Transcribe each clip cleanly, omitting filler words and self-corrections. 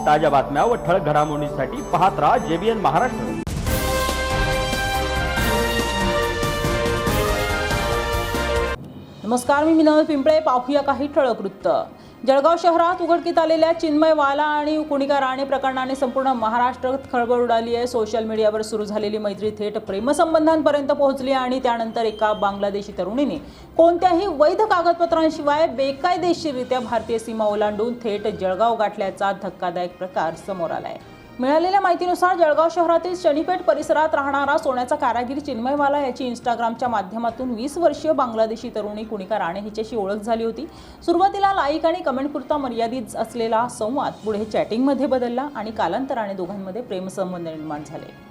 ताज्या बातम्या व ठळक घडामोडींसाठी पाहत राहा JBN महाराष्ट्र। नमस्कार, मी मिनल पिंपळे। पाहूया काही ठळक वृत्त। जळगाव शहरात उघडकीत आलेल्या चिन्मय वाला आणि कुणिका राणे प्रकरणाने संपूर्ण महाराष्ट्रात खळबळ उडाली आहे। सोशल मीडियावर सुरू झालेली मैत्री थेट प्रेमसंबंधांपर्यंत पोहोचली आणि त्यानंतर एका बांगलादेशी तरुणीने कोणत्याही वैध कागदपत्रांशिवाय बेकायदेशीररित्या भारतीय सीमा ओलांडून थेट जळगाव गाठल्याचा धक्कादायक प्रकार समोर आला आहे। मिळालेल्या माहितीनुसार जळगाव शहरातील शनीपेठ परिसरात राहणारा सोन्याचा कारागीर चिन्मय वाला याची इंस्टाग्रामच्या माध्यमातून 20 वर्षीय बांगलादेशी तरुणी कुणिका राणे हिच्याशी ओळख झाली होती। सुरुवातीला लाईक आणि कमेंटपुरता मर्यादित असलेला संवाद पुढे चॅटिंगमध्ये बदलला आणि कालांतराने दोघांमध्ये प्रेमसंबंध निर्माण झाले।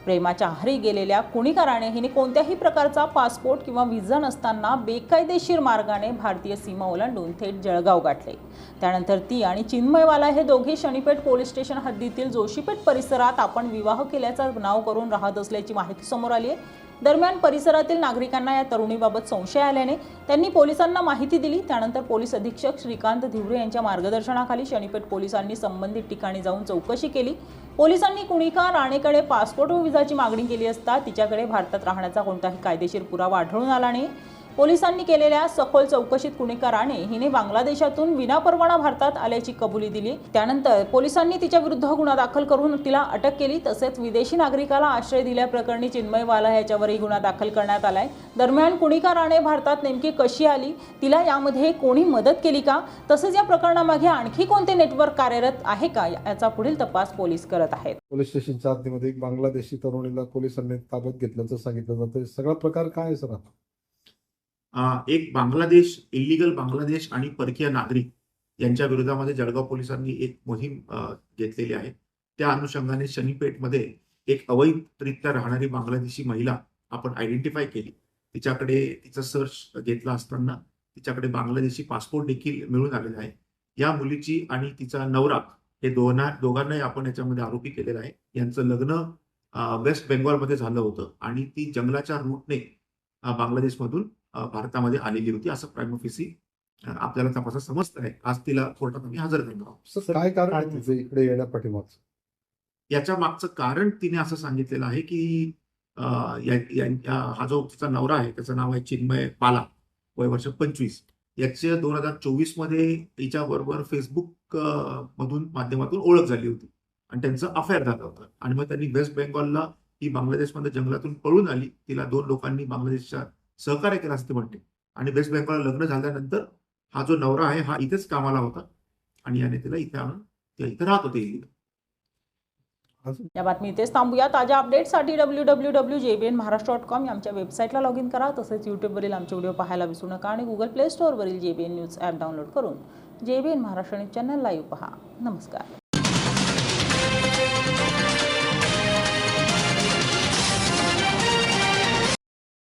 प्रेमाच्या आहारी गेलेल्या कुणिका राणे हिने कोणत्याही प्रकारचा पासपोर्ट किंवा व्हिसा नसताना बेकायदेशीर मार्गाने भारतीय सीमा ओलांडून थेट जळगाव गाठले। त्यानंतर ती आणि चिन्मयवाला हे दोघे शनीपेठ पोलीस स्टेशन हद्दीतील जोशीपेठ परिसरात आपण विवाह केल्याचं नाव करून राहत असल्याची माहिती समोर आली आहे। दरम्यान परिसरातील नागरिकांना या तरुणीबाबत संशय आल्याने त्यांनी पोलिसांना माहिती दिली। त्यानंतर पोलीस अधीक्षक श्रीकांत धिवरे यांच्या मार्गदर्शनाखाली शनीपेठ पोलिसांनी संबंधित ठिकाणी जाऊन चौकशी केली। पोलिसांनी कुणिका राणेकडे पासपोर्ट व व्हिसाची मागणी केली असता तिच्याकडे भारतात राहण्याचा कोणताही कायदेशीर पुरावा आढळून आला नाही। पोलिसांनी केलेल्या सखोल चौकशीत कुणिका राणे हिने बांगलादेशातून विनापरवाना भारतात आल्याची कबुली दिली। त्यानंतर पोलिसांनी तिच्या विरुद्ध गुन्हा दाखल करून तिला अटक केली। तसेच विदेशी नागरिकाला आश्रय दिल्याप्रकरणी चिन्मय वाला याच्यावरही गुन्हा दाखल करण्यात आलाय। दरम्यान कुणिका राणे भारतात नेमकी कशी आली, तिला यामध्ये कोणी मदत केली का, तसेच या प्रकरणामागे आणखी कोणते नेटवर्क कार्यरत आहे का याचा पुढील तपास पोलीस करत आहेत। पोलीस स्टेशनच्या हद्दीमध्ये एक बांगलादेशी तरुणीला पोलिसांनी ताब्यात घेतल्याचं सांगितलं जातं। सगळा प्रकार काय आहे सर? एक बांगलादेश, इल्लीगल बांगलादेश आणि परकीय नागरिक यांच्या विरोधामध्ये जळगाव पोलिसांनी एक मोहीम घेतलेली आहे। त्या अनुषंगाने शनीपेठमध्ये एक अवैधरित्या राहणारी बांगलादेशी महिला आपण आयडेंटिफाय केली। तिच्याकडे तिचा सर्च घेतला असताना तिच्याकडे बांगलादेशी पासपोर्ट देखील मिळून आलेला आहे। या मुलीची आणि तिचा नवरा हे दोघांनाही आपण याच्यामध्ये आरोपी केलेला आहे। यांचं लग्न वेस्ट बेंगॉलमध्ये झालं होतं आणि ती जंगलाच्या रूटने बांगलादेशमधून भारतामध्ये आलेली होती, असं प्राइम ऑफिसी आपल्याला तपासात समजत आहे। आज तिला कोर्टात आम्ही हजर करणार आहोत। काय कारण आहे तिचं इकडे येण्यापाठीमागचं? याच्या मागचं कारण तिने असं सांगितलेलं आहे की हा जो तिचा नवरा आहे त्याचं नाव आहे चिन्मय पाला, वय वर्ष 25। याच्या 2024 मध्ये तिच्याबरोबर फेसबुक मधून माध्यमातून ओळख झाली होती आणि त्यांचं अफेअर झालं होतं आणि मग त्यांनी वेस्ट बेंगॉलला ही बांगलादेशमध्ये जंगलातून पळून आली। तिला 2 लोकांनी बांगलादेशच्या सहकार्य केलं असं ते म्हणते आणि वेस्ट बेंगॉलला लग्न झाल्यानंतर हा जो नवरा आहे हा इथेच कामाला होता आणि याने तिला इथे आणून ते इथे राहत होते। या बातमी इथेच थांबूया। ताज्या अपडेट्ससाठी www.jbnmaharashtra.com या आमच्या वेबसाईटला लॉग इन करा। तसेच यूट्यूबवरील आमचे व्हिडिओ पाहायला विसरू नका आणि गुगल प्ले स्टोअरवरील JBN न्यूज ॲप डाउनलोड करून JBN Maharashtra news channel live पहा। नमस्कार।